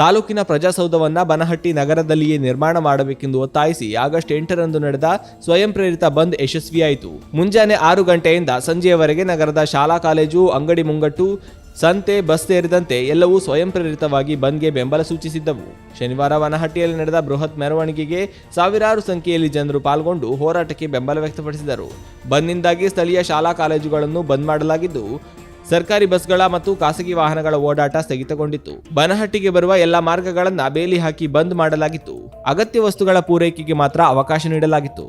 ತಾಲೂಕಿನ ಪ್ರಜಾಸೌಧವನ್ನ ಬನಹಟ್ಟಿ ನಗರದಲ್ಲಿಯೇ ನಿರ್ಮಾಣ ಮಾಡಬೇಕೆಂದು ಒತ್ತಾಯಿಸಿ ಆಗಸ್ಟ್ 8ರಂದು ನಡೆದ ಸ್ವಯಂ ಪ್ರೇರಿತ ಬಂದ್ ಯಶಸ್ವಿಯಾಯಿತು. ಮುಂಜಾನೆ 6 ಗಂಟೆಯಿಂದ ಸಂಜೆಯವರೆಗೆ ನಗರದ ಶಾಲಾ ಕಾಲೇಜು, ಅಂಗಡಿ ಮುಂಗಟ್ಟು, ಸಂತೆ, ಬಸ್ ಸೇರಿದಂತೆ ಎಲ್ಲವೂ ಸ್ವಯಂ ಪ್ರೇರಿತವಾಗಿ ಬಂದ್ಗೆ ಬೆಂಬಲ ಸೂಚಿಸಿದ್ದವು. ಶನಿವಾರ ಬನಹಟ್ಟಿಯಲ್ಲಿ ನಡೆದ ಬೃಹತ್ ಮೆರವಣಿಗೆಗೆ ಸಾವಿರಾರು ಸಂಖ್ಯೆಯಲ್ಲಿ ಜನರು ಪಾಲ್ಗೊಂಡು ಹೋರಾಟಕ್ಕೆ ಬೆಂಬಲ ವ್ಯಕ್ತಪಡಿಸಿದರು. ಬಂದ್ನಿಂದಾಗಿ ಸ್ಥಳೀಯ ಶಾಲಾ ಕಾಲೇಜುಗಳನ್ನು ಬಂದ್ ಮಾಡಲಾಗಿದ್ದು, ಸರ್ಕಾರಿ ಬಸ್ಗಳ ಮತ್ತು ಖಾಸಗಿ ವಾಹನಗಳ ಓಡಾಟ ಸ್ಥಗಿತಗೊಂಡಿತ್ತು. ಬನಹಟ್ಟಿಗೆ ಬರುವ ಎಲ್ಲ ಮಾರ್ಗಗಳನ್ನು ಬೇಲಿ ಹಾಕಿ ಬಂದ್ ಮಾಡಲಾಗಿತ್ತು. ಅಗತ್ಯ ವಸ್ತುಗಳ ಪೂರೈಕೆಗೆ ಮಾತ್ರ ಅವಕಾಶ ನೀಡಲಾಗಿತ್ತು.